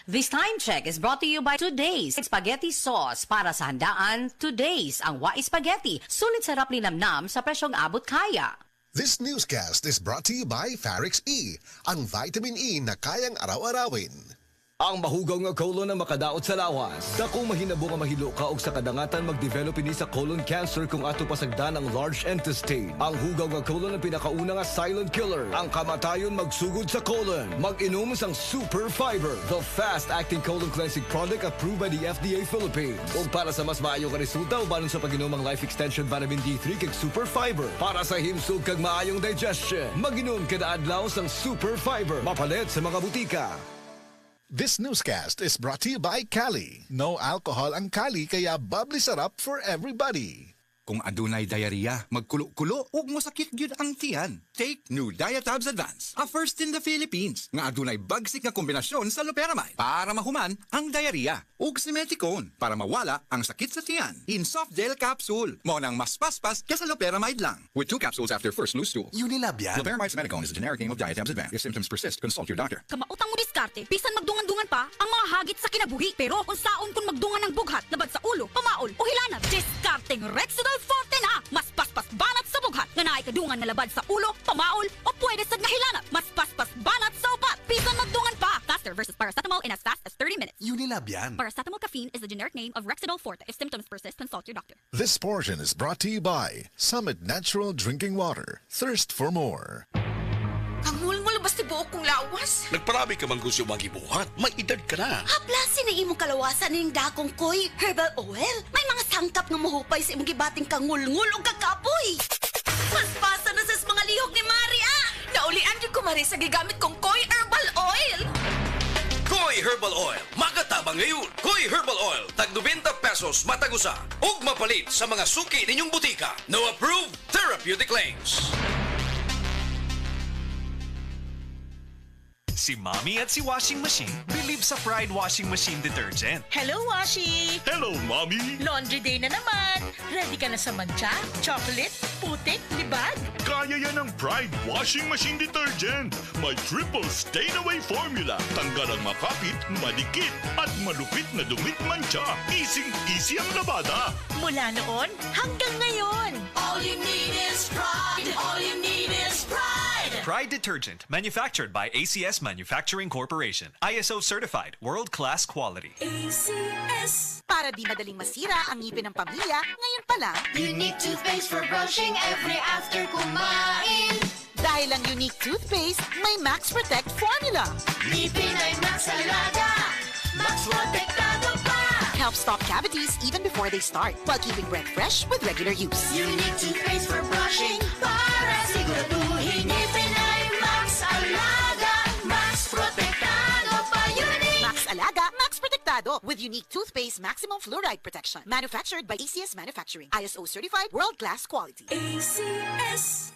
This time check is brought to you by Today's Spaghetti Sauce. Para sa handaan, Today's ang Wai Spaghetti. Sulit sarap linamnam sa presyong abot kaya. This newscast is brought to you by Farix E, ang vitamin E na kayang araw-arawin. Ang mahugaw nga colon na makadaot sa lawas. Dako mahinabo nga mahilo ka og sa kadangatan mag-develop ini sa colon cancer kung ato pasagdan ang large intestine. Ang hugaw nga colon ang pinakauna nga silent killer. Ang kamatayon magsugod sa colon. Mag-inom sang Super Fiber, the fast-acting colon cleansing product approved by the FDA Philippines. Ug para sa mas maayo nga resulta ubanon sa pag-inom ang Life Extension Vitamin D3 kag Super Fiber. Para sa himsog kag maayong digestion, mag-inom kada adlaw sang Super Fiber. Mapalit sa mga butika. This newscast is brought to you by Cali. No alcohol ang Cali kaya bubbly sarap for everybody. Kung adunay diarrhea, magkulo-kulo, ug mosakit gyud ang tiyan. Take new Diatabs Advance, a first in the Philippines, nga adunay bagsik nga kombinasyon sa loperamide para mahuman ang diarrhea, ug simeticone para mawala ang sakit sa tiyan. In soft gel capsule, mo nang mas paspas kaysa loperamide lang. With 2 capsules after first loose stool. Unilab yan. Loperamide simeticone is a generic name of Diatabs Advance. If symptoms persist, consult your doctor. Kamautang mo diskarte, bisan magdungan-dungan pa ang mga hagit sa kinabuhi. Pero kung saon kung magdungan ng bughat, labad sa ulo, pamaol o hilanat, diskarteng Rexidol Forte na! Mas paspas banat sa bughat, nga naikadungan na labad sa ulo, pamaol o pwede sa nahilanat. Mas paspas banat sa upat, bisan magdungan pa! Faster versus paracetamol in as fast as 30 minutes. Unilab yan. Paracetamol caffeine is the generic name of Rexidol Forte. If symptoms persist, consult your doctor. This portion is brought to you by Summit Natural Drinking Water. Thirst for more. Kangul-ngul basti buok kong lawas. Nagparami ka man gusto magibuhat. May edad ka na. Haplasin na imong kalawasan ning dakong koy herbal oil. May mga sangkap nga mahupay sa imong gibating kangul-ngul o kakapoy. Mas pasa na sa mga lihok ni Maria. Naulian yung kumari sa gigamit kong koy herbal oil. Koy Herbal Oil. Makatabang ngayon. Koy Herbal Oil. Tag 90 pesos matagusa. Ug mapalit sa mga suki ninyong butika. No approved therapeutic claims. Si Mommy at si Washing Machine believe sa Pride Washing Machine Detergent. Hello, Washi! Hello, Mommy! Laundry day na naman! Ready ka na sa mancha, chocolate, putik, libag? Kaya yan ang Pride Washing Machine Detergent. May triple stain-away formula. Tanggal ang makapit, madikit, at malupit na dumit mancha. Easy ang labada. Mula noon hanggang ngayon. All you need is pride. All you need is pride. Pride Detergent, manufactured by ACS Manufacturing Corporation. ISO certified, world-class quality. ACS. Para di madaling masira ang ngipin ng pamilya, ngayon pa lang. Unique toothpaste for brushing every after kumain. Dahil ang unique toothpaste, may Max Protect formula. Ngipin ay Max Alaga. Max Protectado pa. Helps stop cavities even before they start, while keeping breath fresh with regular use. Unique toothpaste for brushing para siguraduhin ngipin ay Max Alaga. Max Protectado pa. Unique. Max Alaga, Max Protectado with unique toothpaste maximum fluoride protection. Manufactured by ACS Manufacturing. ISO certified, world-class quality. ACS.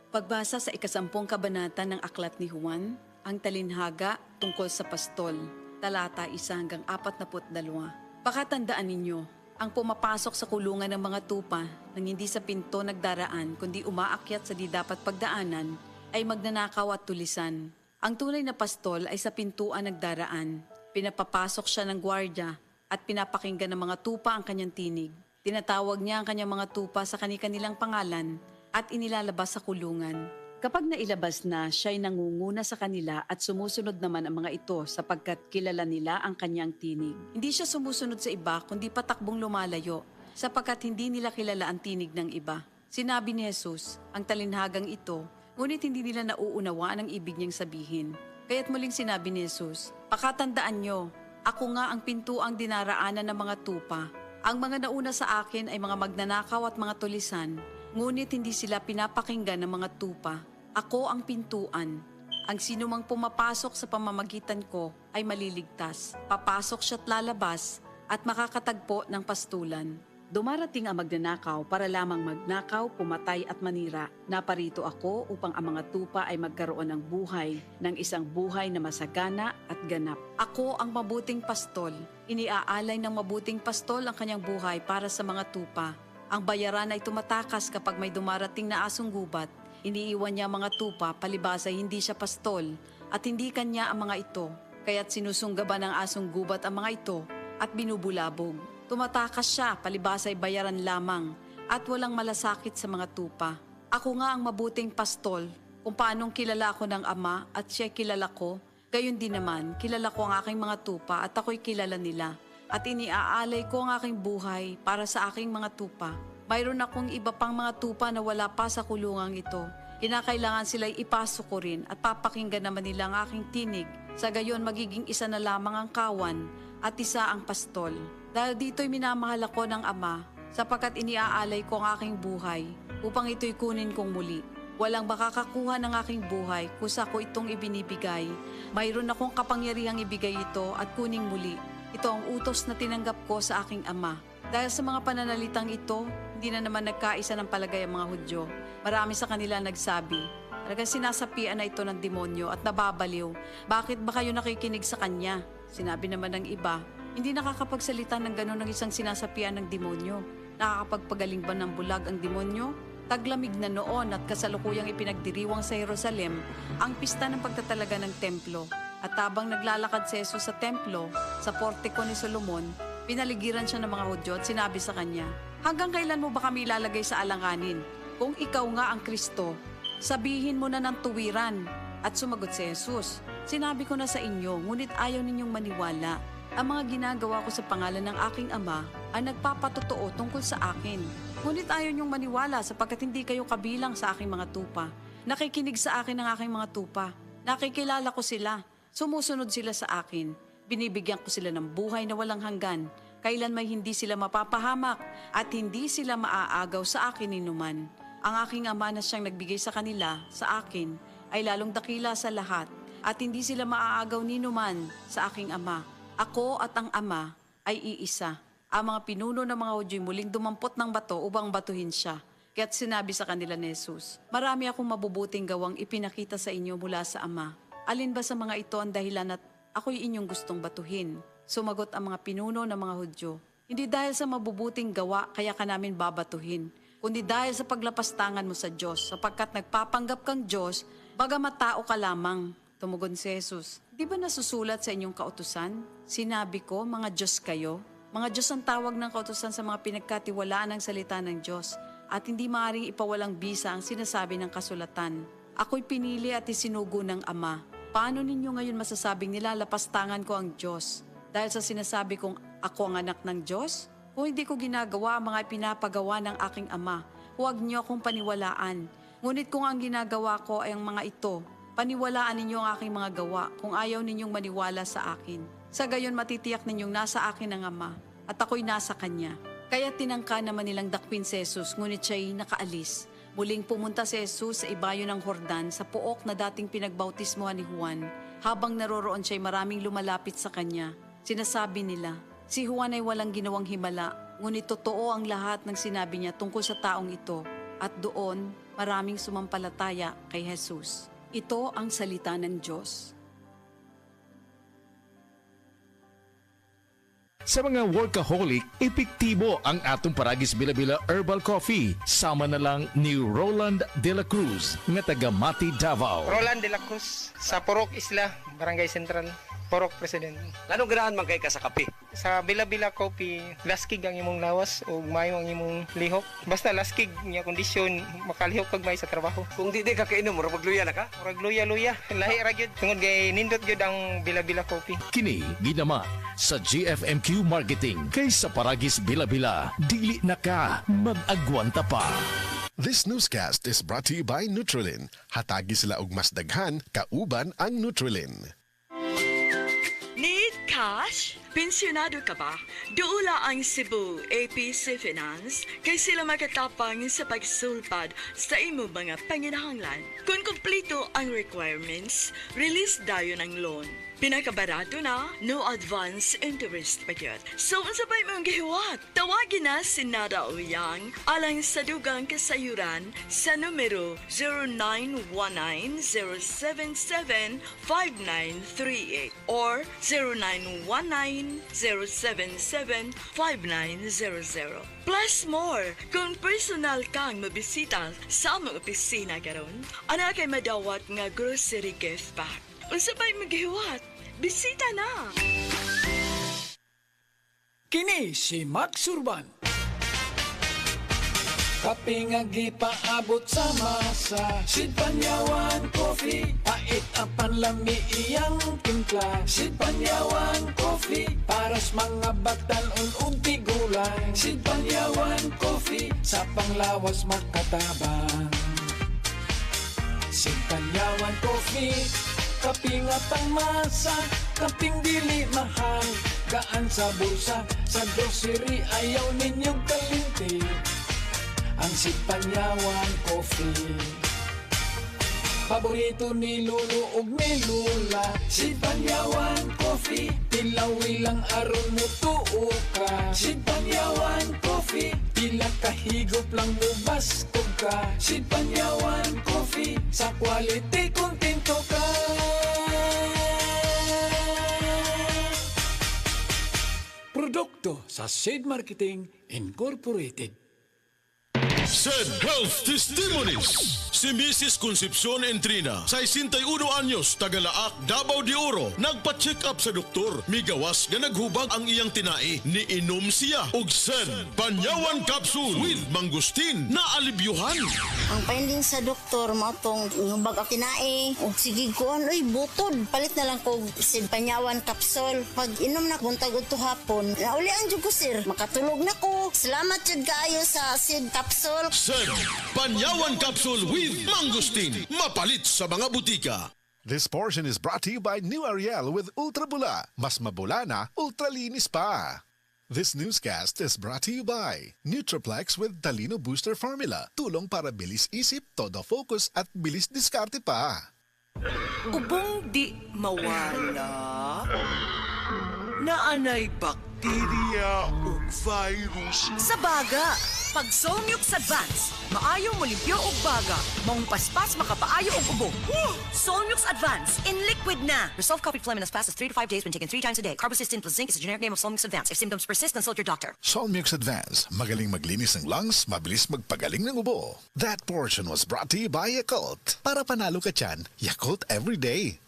Pagbasa sa ikasampung kabanata ng Aklat ni Juan, ang talinhaga tungkol sa pastol, talata 1 hanggang 42. Pakatandaan ninyo, ang pumapasok sa kulungan ng mga tupa nang hindi sa pinto nagdaraan kundi umaakyat sa di dapat pagdaanan ay magnanakaw at tulisan. Ang tunay na pastol ay sa pintuan nagdaraan. Pinapapasok siya ng gwardya at pinapakinggan ng mga tupa ang kanyang tinig. Tinatawag niya ang kanyang mga tupa sa kanilang pangalan at inilalabas sa kulungan. Kapag nailabas na, siya'y nangunguna sa kanila at sumusunod naman ang mga ito sapagkat kilala nila ang kanyang tinig. Hindi siya sumusunod sa iba kundi patakbong lumalayo sapagkat hindi nila kilala ang tinig ng iba. Sinabi ni Jesus, ang talinhagang ito, ngunit hindi nila nauunawaan ang ibig niyang sabihin. Kaya't muling sinabi ni Jesus, pakatandaan nyo, ako nga ang pintuang dinaraanan ng mga tupa. Ang mga nauna sa akin ay mga magnanakaw at mga tulisan, ngunit hindi sila pinapakinggan ng mga tupa. Ako ang pintuan. Ang sinumang pumapasok sa pamamagitan ko ay maliligtas. Papasok siya't lalabas at makakatagpo ng pastulan. Dumarating ang magnanakaw para lamang magnakaw, pumatay at manira. Naparito ako upang ang mga tupa ay magkaroon ng buhay, ng isang buhay na masagana at ganap. Ako ang mabuting pastol. Iniaalay ng mabuting pastol ang kanyang buhay para sa mga tupa. Ang bayaran ay tumatakas kapag may dumarating na asong gubat. Iniiwan niya ang mga tupa palibas ay hindi siya pastol at hindi kanya ang mga ito. kaya't sinusunggaban ng asong gubat ang mga ito at binubulabog. Tumatakas siya, palibasay bayaran lamang at walang malasakit sa mga tupa. Ako nga ang mabuting pastol, kung paanong kilala ako ng Ama at siya kilala ko, gayon din naman kilala ko ang aking mga tupa at ako'y kilala nila. At iniaalay ko ang aking buhay para sa aking mga tupa. Mayroon akong iba pang mga tupa na wala pa sa kulungang ito. Kinakailangan sila'y ipasok ko rin at papakinggan naman nila ang aking tinig. Sa gayon magiging isa na lamang ang kawan at isa ang pastol. Dahil dito'y minamahal ako ng Ama sapagkat iniaalay ko ang aking buhay upang ito'y kunin kong muli. Walang makakakuha ng aking buhay kusa ko itong ibinibigay. Mayroon akong kapangyarihang ibigay ito at kuning muli. Ito ang utos na tinanggap ko sa aking Ama. Dahil sa mga pananalitang ito, hindi na naman nagkaisa ng palagay ang mga Hudyo. Marami sa kanila nagsabi, talagang sinasapian na ito ng demonyo at nababaliw. Bakit ba kayo nakikinig sa kanya? Sinabi naman ng iba, hindi nakakapagsalita ng gano'n ng isang sinasapian ng demonyo. Nakakapagpagaling ba ng bulag ang demonyo? Taglamig na noon at kasalukuyang ipinagdiriwang sa Jerusalem ang pista ng pagtatalaga ng templo. At habang naglalakad si Jesus sa templo, sa portiko ni Solomon, pinaligiran siya ng mga Hudyo at sinabi sa kanya, hanggang kailan mo ba kami ilalagay sa alanganin? Kung ikaw nga ang Kristo, sabihin mo na ng tuwiran. At sumagot si Jesus, sinabi ko na sa inyo, ngunit ayaw ninyong maniwala. Ang mga ginagawa ko sa pangalan ng aking Ama ay nagpapatotoo tungkol sa akin. Ngunit ayaw niyong maniwala sapagkat hindi kayo kabilang sa aking mga tupa. Nakikinig sa akin ang aking mga tupa. Nakikilala ko sila. Sumusunod sila sa akin. Binibigyan ko sila ng buhay na walang hanggan. Kailan may hindi sila mapapahamak at hindi sila maaagaw sa akin ninuman. Ang aking Ama na siyang nagbigay sa kanila, sa akin, ay lalong dakila sa lahat at hindi sila maaagaw ninuman sa aking Ama. Ako at ang Ama ay iisa. Ang mga pinuno ng mga Hudyo'y muling dumampot ng bato upang batuhin siya. Kaya't sinabi sa kanila ni Jesus, marami akong mabubuting gawang ipinakita sa inyo mula sa Ama. Alin ba sa mga ito ang dahilan at ako'y inyong gustong batuhin? Sumagot ang mga pinuno ng mga Hudyo, hindi dahil sa mabubuting gawa kaya ka namin babatuhin, kundi dahil sa paglapastangan mo sa Diyos, sapagkat nagpapanggap kang Diyos, bagamat tao ka lamang. Tumugon si Jesus, di ba nasusulat sa inyong kautusan? Sinabi ko, mga Diyos kayo. Mga Diyos ang tawag ng kautusan sa mga pinagkatiwalaan ng salita ng Diyos at hindi maaaring ipawalang bisa ang sinasabi ng kasulatan. Ako'y pinili at isinugo ng Ama. Paano ninyo ngayon masasabing nilalapastangan ko ang Diyos? Dahil sa sinasabi kong ako ang anak ng Diyos? Kung hindi ko ginagawa ang mga pinapagawa ng aking Ama, huwag niyo akong paniwalaan. Ngunit kung ang ginagawa ko ay ang mga ito, paniwalaan ninyo ang aking mga gawa kung ayaw ninyong maniwala sa akin. Sa gayon matitiyak ninyong nasa akin ang Ama at ako'y nasa Kanya. Kaya tinangka naman nilang dakwin si Jesus, ngunit siya'y nakaalis. Muling pumunta si Jesus sa ibayo ng Jordan sa pook na dating pinagbautismohan ni Juan. Habang naroroon siya'y maraming lumalapit sa kanya. Sinasabi nila, si Juan ay walang ginawang himala, ngunit totoo ang lahat ng sinabi niya tungkol sa taong ito. At doon, maraming sumampalataya kay Jesus. Ito ang salita ng Diyos. Sa mga workaholic, epektibo ang atong Paragis Bila-Bila Herbal Coffee. Sama na lang ni Roland De La Cruz, nga taga Mati, Davao. Roland De La Cruz, sa Purok Isla, Barangay Central, Purok President. Anong ganahan man kay ka sa kape? Sa Bila-Bila Coffee, laskig ang imong lawas o mayo ang imong lihok. Basta laskig niya kondisyon, makalihok kag may sa trabaho. Kung di ka kainom, mura magluya na ka? Murag luya-luya, lahi ra gyud. Tungod kay nindot gyud ang Bila-Bila Coffee. Kini ginama sa GFMQ Marketing. Kay sa Paragis Bila-Bila, dili na ka mag-agwanta pa. This newscast is brought to you by Nutrilin. Hatagi sila og mas daghan, kauban ang Nutrilin. Need cash? Pensyonado ka ba? Duula ang Cebu APC Finance kay sila makatapang sa pagsulpad sa imo mga panginahanglan. Kung kumpleto ang requirements, release dayon ang loan. Pinakabarato na, no advance interest pa yun. So, unsabay mong gihiwat. Tawagin na si Nada Uyang alang sa dugang kasayuran sa numero 0919-077-5938 or 0919-077-5900. Plus more, kung personal kang mabisita sa among opisina karon, ana kay madawat nga grocery gift pack. Unsabay maghiwat, bisita na! Kini si Max Urban. Kaping paabot sa masa, Sid Panyawan Coffee, pait apan lami iyang timpla. Sid Panyawan Coffee, paras mga batan-on ug tigulang. Sid Panyawan Coffee, sa panglawas makatabang. Sid Panyawan Coffee, kaping atang masa, kaping dili mahal. Gaan sa bulsa, sa grocery ayaw ninyong kalinti. Ang Sid Panyawan Coffee, paborito ni Lolo ug ni Lula. Sid Panyawan Coffee, tilawi lang aron mo tuo ka. Sid Panyawan Coffee, pila kahigop lang mo bastog ka. Sid Panyawan Coffee, sa quality kontento ka. Produkto sa Sid Marketing Incorporated. Said Health Testimonies. Si Mrs. Concepcion Entrina, 61 anyos, Tagalaak, Davao de Oro, nagpa-check up sa doktor. Migawas nga naghubag ang iyang tinai. Niinom siya og Said Panyawan Capsule with mangustin na alibyuhan. Ang finding sa doktor mo itong hubag ang tinai. O sige ko, oy butod. Palit na lang ko Said Panyawan Capsule. Pag inom na buntag ito hapon, naulian dyan ko sir. Makatulog na ko. Salamat dyan kaayo sa Said Capsule. Said Panyawan Capsule with mangustin. Mapalit sa mga butika. This portion is brought to you by New Ariel with Ultra Bula. Mas mabula na, ultra linis pa. This newscast is brought to you by Nutraplex with Talino Booster Formula. Tulong para bilis isip, todo focus at bilis diskarte pa. Ubong di mawala, naanay bakterya o virus. Sa baga, pag Solmux Advance, maayo mo limpyo og baga, maong paspas makapaayo og ubo. Solmux Advance in liquid na. Resolve coffee phlegm in as fast as 3 to 5 days when taken 3 times a day. Carbocisteine plus zinc is the generic name of Solmux Advance. If symptoms persist, consult your doctor. Solmux Advance, magaling maglinis ng lungs, mabilis magpagaling ng ubo. That portion was brought to you by Yakult. Para panalo ka tiyan, Yakult every day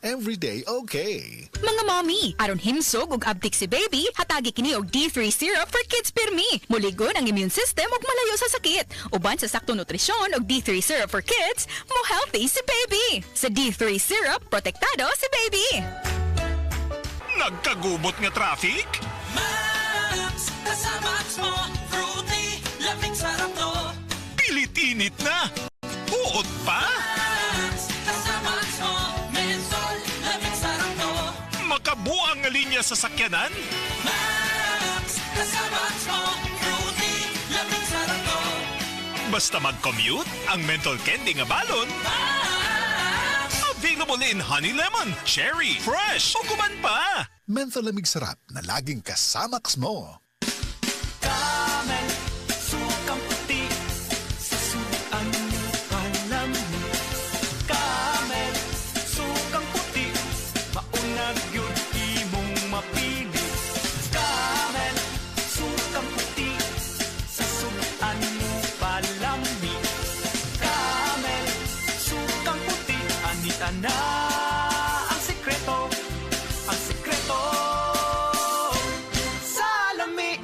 okay. Mga mommy, aron himsog og abtik si baby, hatagi kini og D3 syrup for kids pirmi. Muligon ang immune system og malayo sa sakit. Uban sa saktong nutrisyon og D3 syrup for kids, mo healthy si baby. Sa D3 syrup, protektado si baby. Nagkagubot nga traffic? Max, kasama mo, fruity, lamig sarap to. Pilit-init na! Uot pa? Max, kasama mo, mensol, lamig sarap to. Makabuang nga linya sa sakyanan? Max, kasama mo, fruity, lamig sarap to. Basta mag-commute, ang menthol candy nga balon. Available in honey lemon, cherry, fresh, o kuman pa. Menthol lamig sarap na laging kasamax mo. Camel, sukang puti, sa suan palami. Camel, sukang puti, maunag yun imong mapili. Camel, sukang puti, sa suan palami. Camel, sukang puti, anita na ang sekreto sa lami.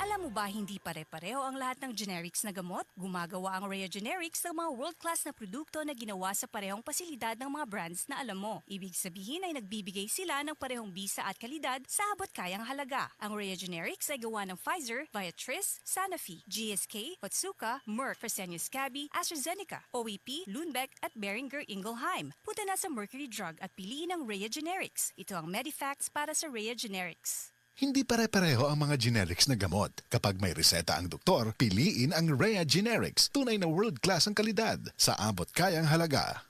Alam mo ba hindi pare-pareho ang lahat ng generics na gamot? Gumagawa ang Rhea Generics ng mga world-class na produkto na ginawa sa parehong pasilidad ng mga brands na alam mo. Ibig sabihin ay nagbibigay sila ng parehong bisa at kalidad sa abot-kayang halaga. Ang Rhea Generics ay gawa ng Pfizer, Viatris, Sanofi, GSK, Otsuka, Merck, Fresenius Kabi, AstraZeneca, OEP, Lundbeck at Boehringer Ingelheim. Punta na sa Mercury Drug at piliin ang Rhea Generics. Ito ang Medifacts para sa Rhea Generics. Hindi pare-pareho ang mga generics na gamot. Kapag may reseta ang doktor, piliin ang Rhea Generics. Tunay na world-class ang kalidad sa abot-kayang halaga.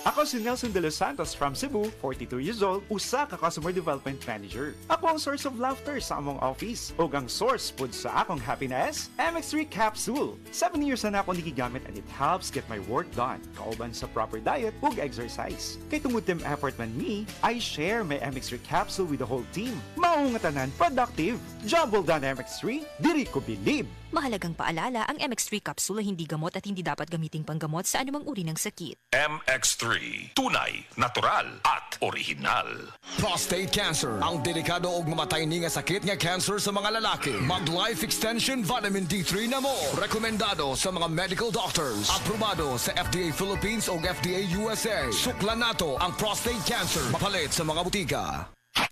Ako si Nelson De Los Santos from Cebu, 42 years old, usa ka Customer Development Manager. Ako ang source of laughter sa among office ug ang source pud sa akong happiness, MX3 Capsule. 7 years na ako nigigamit and it helps get my work done, kauban sa proper diet ug exercise. Kay tungod team effort man me, I share my MX3 Capsule with the whole team. Mao nga tanan productive. Job well done MX3, diri ko believe. Mahalagang paalala, ang MX3 capsule ay hindi gamot at hindi dapat gamiting panggamot sa anumang uri ng sakit. MX3. Tunay, natural, at original. Prostate cancer, ang delikado ug mamatay ni nga sakit nga cancer sa mga lalaki. Mag Life Extension Vitamin D3 na mo. Rekomendado sa mga medical doctors. Aprobado sa FDA Philippines o FDA USA. Suklan nato ang prostate cancer. Mapalit sa mga butika.